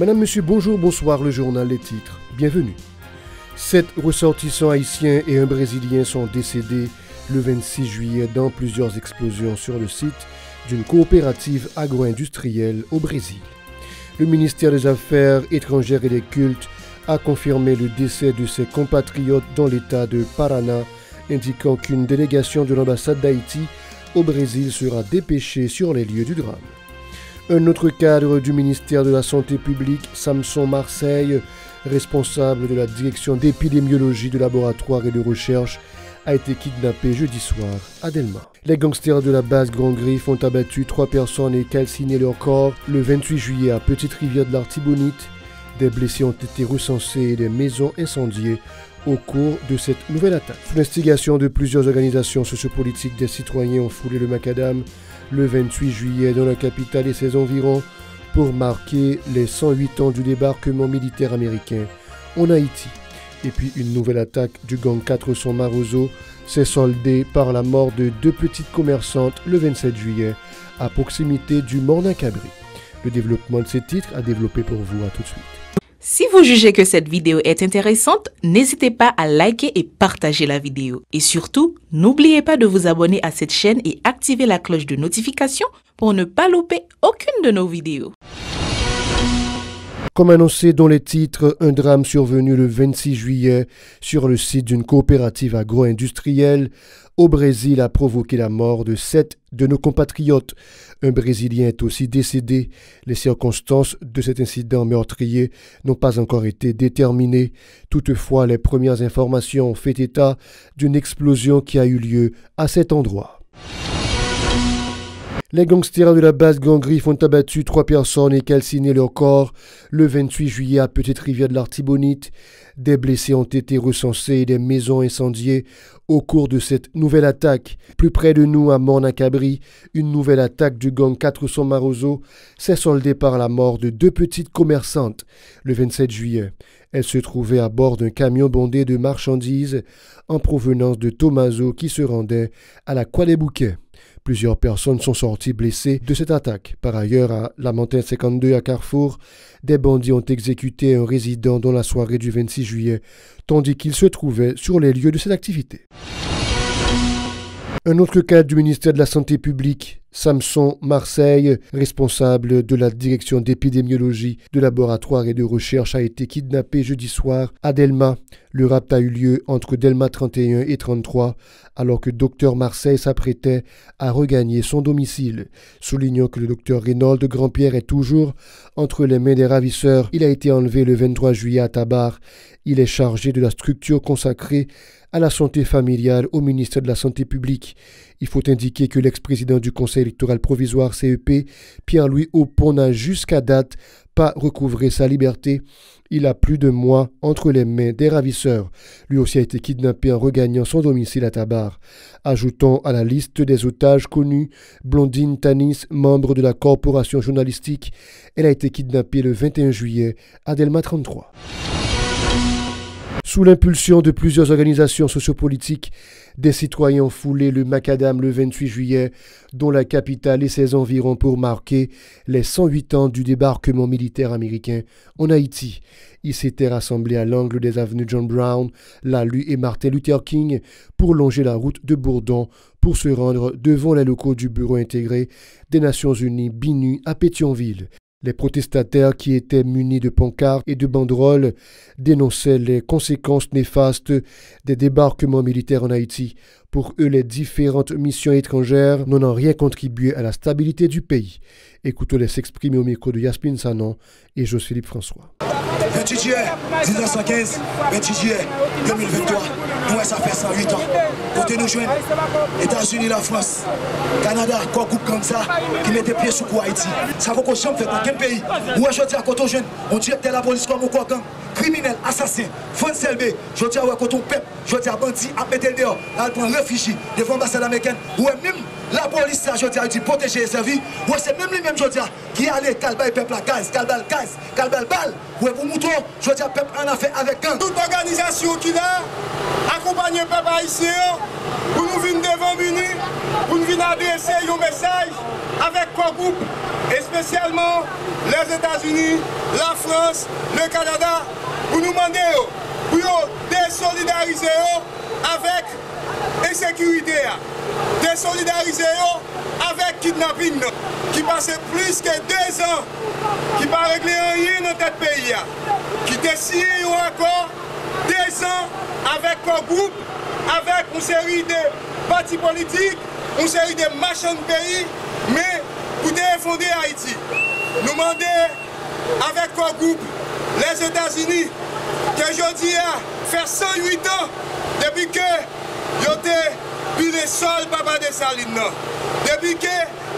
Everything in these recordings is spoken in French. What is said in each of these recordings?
Madame, Monsieur, bonjour, bonsoir, le journal, les titres. Bienvenue. 7 ressortissants haïtiens et un Brésilien sont décédés le 26 juillet dans plusieurs explosions sur le site d'une coopérative agro-industrielle au Brésil. Le ministère des Affaires étrangères et des Cultes a confirmé le décès de ses compatriotes dans l'État de Paraná, indiquant qu'une délégation de l'ambassade d'Haïti au Brésil sera dépêchée sur les lieux du drame. Un autre cadre du ministère de la Santé publique, Samson Marseille, responsable de la direction d'épidémiologie de laboratoire et de recherche, a été kidnappé jeudi soir à Delma. Les gangsters de la base Grand Griffe ont abattu 3 personnes et calciné leur corps le 28 juillet à Petite-Rivière de l'Artibonite. Des blessés ont été recensés et des maisons incendiées au cours de cette nouvelle attaque. Sous l'instigation de plusieurs organisations sociopolitiques, des citoyens ont foulé le macadam le 28 juillet dans la capitale et ses environs pour marquer les 108 ans du débarquement militaire américain en Haïti. Et puis une nouvelle attaque du gang 400 Marozo s'est soldée par la mort de 2 petites commerçantes le 27 juillet à proximité du Morne-à-Cabri. Le développement de ces titres a développé pour vous. À tout de suite. Si vous jugez que cette vidéo est intéressante, n'hésitez pas à liker et partager la vidéo. Et surtout, n'oubliez pas de vous abonner à cette chaîne et activer la cloche de notification pour ne pas louper aucune de nos vidéos. Comme annoncé dans les titres, un drame survenu le 26 juillet sur le site d'une coopérative agro-industrielle au Brésil a provoqué la mort de 7 de nos compatriotes. Un Brésilien est aussi décédé. Les circonstances de cet incident meurtrier n'ont pas encore été déterminées. Toutefois, les premières informations ont fait état d'une explosion qui a eu lieu à cet endroit. Les gangsters de la base Grand Griffe ont abattu 3 personnes et calciné leur corps le 28 juillet à Petite-Rivière de l'Artibonite. Des blessés ont été recensés et des maisons incendiées au cours de cette nouvelle attaque. Plus près de nous, à Morne-à-Cabri, une nouvelle attaque du gang 400 Marozo s'est soldée par la mort de 2 petites commerçantes le 27 juillet. Elles se trouvaient à bord d'un camion bondé de marchandises en provenance de Tomaso qui se rendait à la Croix des Bouquets. Plusieurs personnes sont sorties blessées de cette attaque. Par ailleurs, à Lamentin 52 à Carrefour, des bandits ont exécuté un résident dans la soirée du 26 juillet, tandis qu'il se trouvait sur les lieux de cette activité. Un autre cadre du ministère de la Santé publique, Samson Marseille, responsable de la direction d'épidémiologie de laboratoire et de recherche, a été kidnappé jeudi soir à Delma. Le rapt a eu lieu entre Delma 31 et 33, alors que Dr Marseille s'apprêtait à regagner son domicile. Soulignant que le Dr Reynolds Grandpierre est toujours entre les mains des ravisseurs, il a été enlevé le 23 juillet à Tabar. Il est chargé de la structure consacrée à la santé familiale au ministère de la Santé publique. Il faut indiquer que l'ex-président du Conseil électoral provisoire CEP, Pierre-Louis Aupon, n'a jusqu'à date pas recouvré sa liberté. Il a plus de mois entre les mains des ravisseurs. Lui aussi a été kidnappé en regagnant son domicile à Tabar. Ajoutons à la liste des otages connus Blondine Tanis, membre de la corporation journalistique. Elle a été kidnappée le 21 juillet à Delma 33. Sous l'impulsion de plusieurs organisations sociopolitiques, des citoyens ont foulé le macadam le 28 juillet, dont la capitale et ses environs pour marquer les 108 ans du débarquement militaire américain en Haïti. Ils s'étaient rassemblés à l'angle des avenues John Brown, Lalu et Martin Luther King pour longer la route de Bourdon pour se rendre devant les locaux du Bureau intégré des Nations Unies BINU à Pétionville. Les protestataires qui étaient munis de pancartes et de banderoles dénonçaient les conséquences néfastes des débarquements militaires en Haïti. Pour eux, les différentes missions étrangères n'ont rien contribué à la stabilité du pays. Écoutons-les s'exprimer au micro de Yasmine Sanon et José-Philippe François. 28 juillet 1915, 28 juillet 2023, nous ça fait 108 ans. Côté nous joignent, États-Unis, la France, Canada, quoi groupe comme ça, qui mettait pied sous Haïti. Ça vaut qu'on jamais fait aucun pays. Où je dis à côté jeune, on directe la police comme au quoi gang, criminel, assassin, France Selbe, je dis à côté peuple, je dis à bandit, à mettre le dehors, à prendre réfugié devant l'ambassade américaine, ou même la police, ça, je dis à protéger les services, ou c'est même lui-même, je dis qui allait calber le peuple à gaz, calber balle, ou pour mouton, je dis à peuple en affaire avec gang. Toute organisation qui là, accompagner le peuple haïtien, pour nous venir devant Muni, pour nous venir adresser un message avec quoi groupe, et spécialement les États-Unis, la France, le Canada, pour nous demander pour désolidariser avec insécurité, désolidariser avec kidnapping, qui passait plus que 2 ans, qui n'a pas réglé rien dans notre pays, qui décide un accord 2 ans avec un groupe, avec une série de partis politiques, une série de marchands de pays, mais pour défendre Haïti. Nous demandons avec un groupe, les États-Unis, que aujourd'hui a fait 108 ans depuis que ils ont plus le sol papa de Saline. Depuis que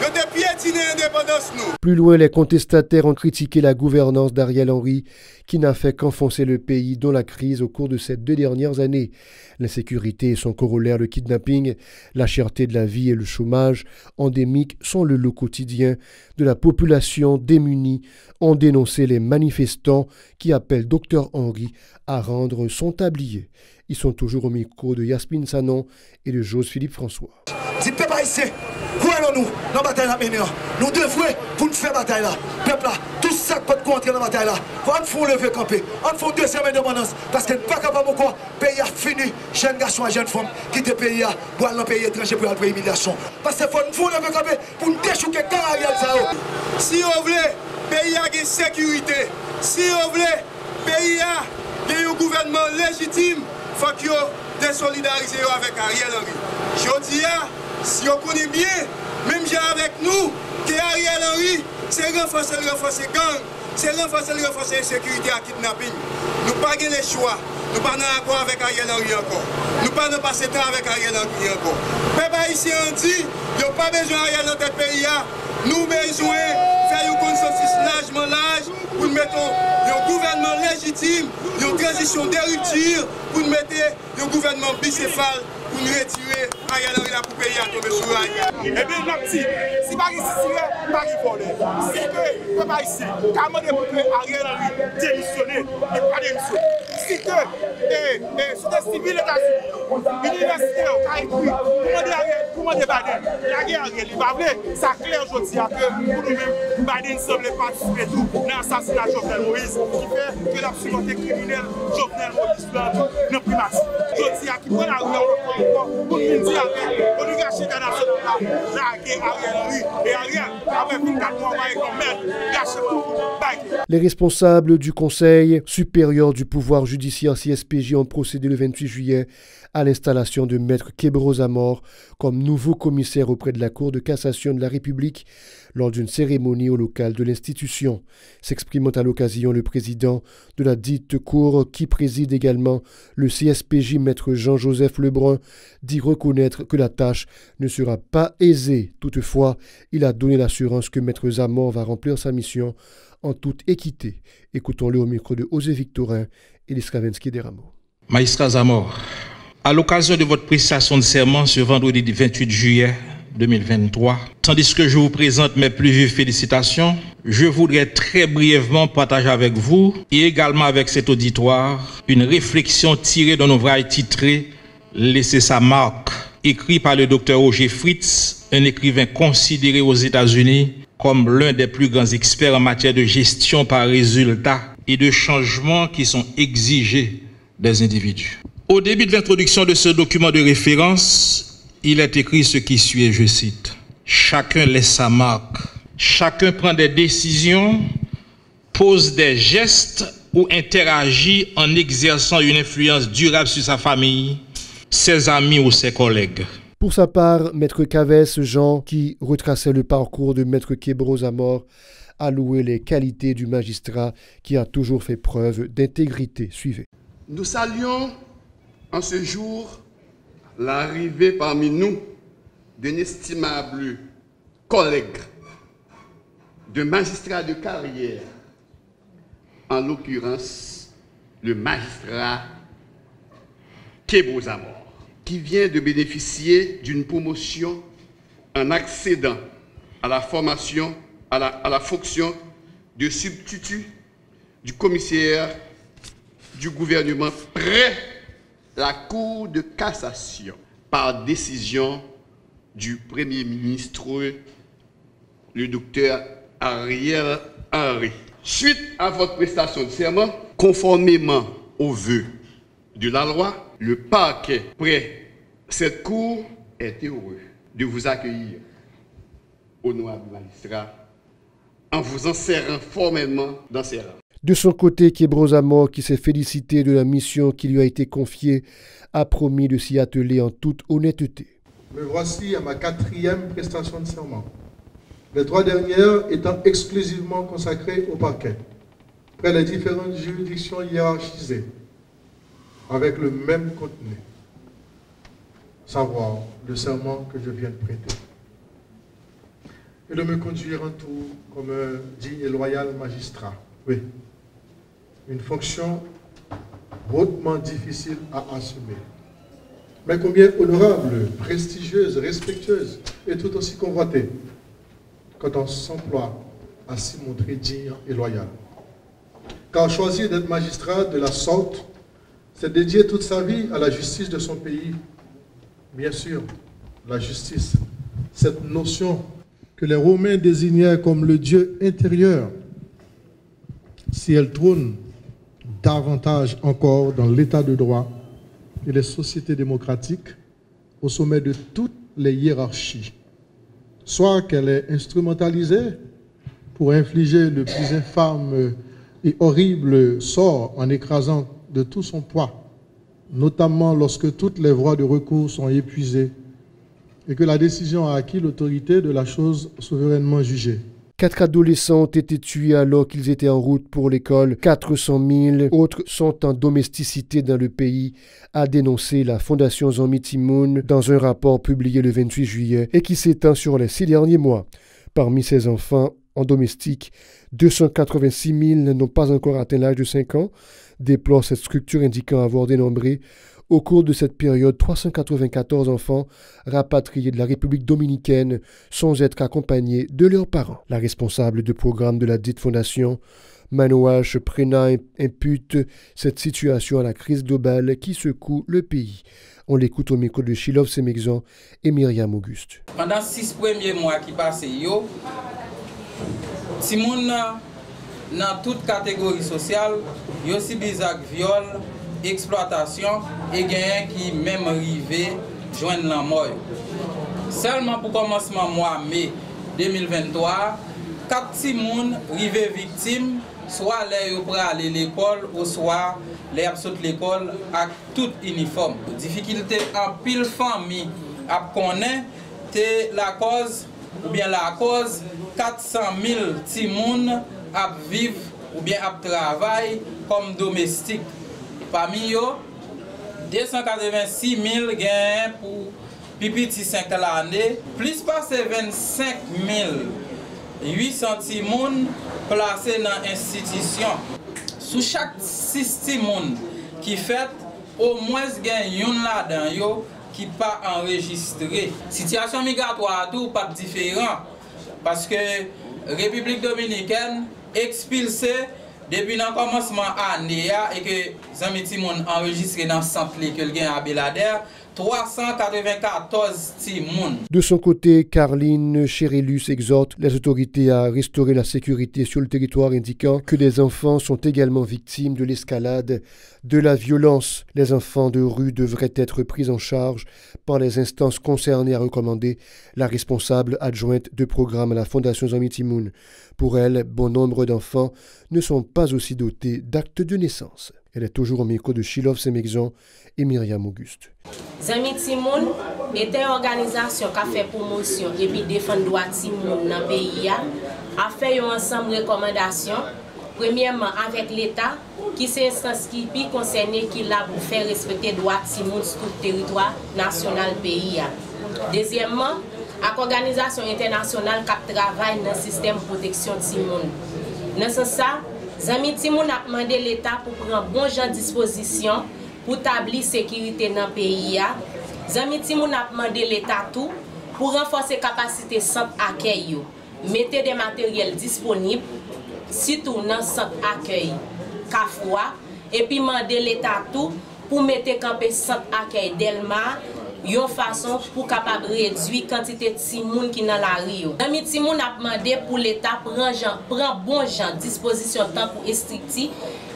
ils ont piétiné l'indépendance nous. Plus loin, les contestataires ont critiqué la gouvernance d'Ariel Henry qui n'a fait qu'enfoncer le pays dans la crise au cours de ces 2 dernières années. L'insécurité et son corollaire, le kidnapping, la cherté de la vie et le chômage endémique sont le lot quotidien de la population démunie, ont dénoncé les manifestants qui appellent Dr Henry à rendre son tablier. Ils sont toujours au micro de Yasmine Sanon et de Jose-Philippe François. Dis peuple haïtien, croyons-nous dans la bataille là maintenant. Nous devons pour nous faire bataille là. Peuple là, tout ça peut entrer dans la bataille là. On faut lever camper. On faut 2e indépendance parce que nous pas capable encore. Le pays a fini. Jeunes garçons et jeunes femmes quitter le pays pour aller dans le pays étranger pour aller humiliation. Parce que faut lever camper pour nous déchouquer quand Ariel ça. Si on veut, le pays a une sécurité. Si on veut, le pays a un gouvernement légitime. Il faut que vous désolidariser avec Ariel Henry. Je dis, si on connaît bien, même j'ai avec nous, que Ariel Henry, c'est renforcer gang, c'est renforcer l'insécurité à kidnapping. Nous n'avons pas le choix. Nous ne sommes pas d'accord avec Ariel Henry encore. Nous ne sommes pas passer temps avec Ariel Henry encore. Peuple ici, on dit, il n'y a pas besoin d'Ariel dans notre pays. Nous avons besoin de faire un consensus largement large pour nous mettre un gouvernement légitime, une transition de rupture, pour nous mettre un gouvernement bicéphale, pour nous retirer Ariel Henry là pour payer à tomber sur rail. Eh bien, si Paris ici, Paris volé. Si que peuple ici, comment pour que Ariel Henry démissionne et pas démissionner. Si que sous civil États-Unis, l'université a écrit, comment Biden, la guerre Ariel, il va venir, ça clair aujourd'hui que pour nous-mêmes, Biden semble participer tout dans l'assassinat de Jovenel Moïse, qui fait que la psychoté criminelle Jovenel Moïse dans le primatie. Aujourd'hui, qui prend la rue pour nous dire avec l'oligarchie internationale, la guerre Ariel Henry et Ariel, avec 24 mois, comme maître, gâché. Les responsables du Conseil supérieur du pouvoir judiciaire CSPJ ont procédé le 28 juillet à l'installation de Maître Kébrose Amor comme nouveau commissaire auprès de la Cour de cassation de la République lors d'une cérémonie au local de l'institution. S'exprimant à l'occasion, le président de la dite Cour, qui préside également le CSPJ, Maître Jean-Joseph Lebrun, dit reconnaître que la tâche ne sera pas aisée. Toutefois, il a donné l'assurance que Maître Zamor va remplir sa mission en toute équité. Écoutons-le au micro de Osée Victorin et Liskavensky Deramo. Magistrat Zamor, à l'occasion de votre prestation de serment ce vendredi 28 juillet 2023, tandis que je vous présente mes plus vives félicitations, je voudrais très brièvement partager avec vous et également avec cet auditoire une réflexion tirée d'un ouvrage titré « Laisser sa marque », écrit par le Dr Roger Fritz, un écrivain considéré aux États-Unis comme l'un des plus grands experts en matière de gestion par résultat et de changements qui sont exigés des individus. Au début de l'introduction de ce document de référence, il est écrit ce qui suit, je cite. « Chacun laisse sa marque, chacun prend des décisions, pose des gestes ou interagit en exerçant une influence durable sur sa famille, ses amis ou ses collègues. » Pour sa part, Maître Cavès Jean, qui retraçait le parcours de Maître Kébrose Amor, a loué les qualités du magistrat qui a toujours fait preuve d'intégrité. Suivez. Nous saluons en ce jour l'arrivée parmi nous d'un estimable collègue, de magistrat de carrière, en l'occurrence le magistrat Kébrose Amor, qui vient de bénéficier d'une promotion en accédant à la formation, à la fonction de substitut du commissaire du gouvernement près la Cour de cassation par décision du Premier ministre le docteur Ariel Henry. Suite à votre prestation de serment, conformément aux vœux de la loi, le parquet près cette cour est heureux de vous accueillir, honorable magistrat, en vous insérant formellement dans ses rangs. De son côté, Kébrosamo, qui s'est félicité de la mission qui lui a été confiée, a promis de s'y atteler en toute honnêteté. Me voici à ma 4e prestation de serment, les 3 dernières étant exclusivement consacrées au parquet, près des différentes juridictions hiérarchisées, avec le même contenu, savoir le serment que je viens de prêter, et de me conduire en tout comme un digne et loyal magistrat. Oui, une fonction hautement difficile à assumer, mais combien honorable, prestigieuse, respectueuse et tout aussi convoitée quand on s'emploie à s'y montrer digne et loyal. Car choisir d'être magistrat de la sorte, c'est dédier toute sa vie à la justice de son pays. Bien sûr, la justice, cette notion que les Romains désignaient comme le Dieu intérieur, si elle trône davantage encore dans l'état de droit et les sociétés démocratiques au sommet de toutes les hiérarchies, soit qu'elle est instrumentalisée pour infliger le plus infâme et horrible sort en écrasant de tout son poids, notamment lorsque toutes les voies de recours sont épuisées et que la décision a acquis l'autorité de la chose souverainement jugée. 4 adolescents ont été tués alors qu'ils étaient en route pour l'école. 400 000 autres sont en domesticité dans le pays, a dénoncé la Fondation Zanmi Timoun dans un rapport publié le 28 juillet et qui s'étend sur les 6 derniers mois. Parmi ces enfants en domestique, 286 000 n'ont pas encore atteint l'âge de 5 ans, déplore cette structure indiquant avoir dénombré au cours de cette période 394 enfants rapatriés de la République dominicaine sans être accompagnés de leurs parents. La responsable de programme de la dite fondation, Manouache Prena, impute cette situation à la crise globale qui secoue le pays. On l'écoute au micro de Chilov Semexan et Myriam Auguste. Pendant 6 premiers mois qui passaient, Timoun dans toute catégorie sociale, yo subi viol, exploitation et gain qui même arrivé joindre la mort. Seulement pour commencement mois mai 2023, 4 Timoun arrivé victimes, soit les pour aller à l'école ou soit les absent l'école avec tout uniforme. Difficulté en pile famille à connaître la cause ou bien la cause 400 000 Timoun à vivre ou bien à travailler comme domestique. Parmi eux, 286 000 gains pour pipiti 5 l'année, plus passé 25 800 timoun placés dans l'institution. Sous chaque 6 timoun qui fait, au moins gain yon là-dedans qui pas enregistré. Situation migratoire tout pas différent parce que République dominicaine expulsé depuis le commencement de l'année et que Zanmi Timoun enregistré dans le centre que a à Belader, 394 Timoun. De son côté, Caroline Chérélus exhorte les autorités à restaurer la sécurité sur le territoire, indiquant que les enfants sont également victimes de l'escalade de la violence. Les enfants de rue devraient être pris en charge par les instances concernées, a recommandé la responsable adjointe de programme à la Fondation Zanmi Timoun. Pour elle, bon nombre d'enfants ne sont pas aussi dotés d'actes de naissance. Elle est toujours au micro de Chilov Semexan et Myriam Auguste. Zanmi Timoun est une organisation qui a fait promotion et puis défendre droit Timoun dans le pays. A fait un ensemble de recommandations. Premièrement, avec l'État, qui est l'instance qui est concernée qui l'a pour faire respecter le droit Timoun sur tout le territoire national du pays. Deuxièmement, avec l'organisation internationale qui travaille dans le système de protection de Timoun. Dans ce sens, Zanmi Timoun a demandé l'État pour prendre bon genre de disposition pour établir la sécurité dans le pays. Zanmi Timoun a demandé l'État tout pour renforcer la capacité centre accueil. Mettez des matériels disponibles, surtout dans le centre accueil Kafwa, et puis demander l'État tout pour mettre campé centre accueil Delma yon façon pour capable réduire quantité de timoun qui dans la rio. Ami timoun a demandé pour l'État prend bon gens disposition temps pour instructi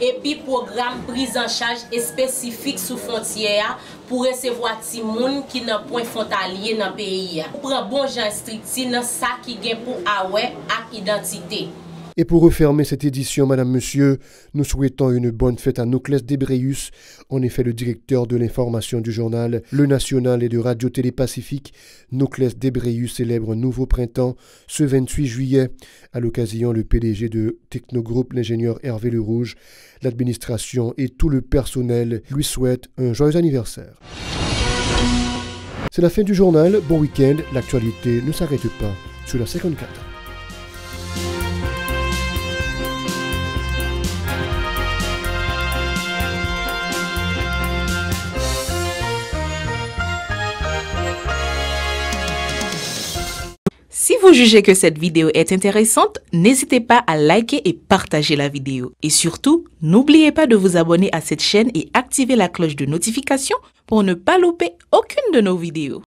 et puis programme prise en charge spécifique sous frontière pour recevoir timoun qui n'a point frontalier dans pays. Prend bon gens instructi dans ça qui gain pour away ak identité. Et pour refermer cette édition, Madame, Monsieur, nous souhaitons une bonne fête à Noclès Debreus, en effet le directeur de l'information du journal Le National et de Radio-Télé Pacifique. Noclès Debreus célèbre un nouveau printemps ce 28 juillet. À l'occasion, le PDG de Technogroupe, l'ingénieur Hervé Le Rouge, l'administration et tout le personnel lui souhaitent un joyeux anniversaire. C'est la fin du journal. Bon week-end. L'actualité ne s'arrête pas sur la 54. Si vous jugez que cette vidéo est intéressante, n'hésitez pas à liker et partager la vidéo. Et surtout, n'oubliez pas de vous abonner à cette chaîne et activer la cloche de notification pour ne pas louper aucune de nos vidéos.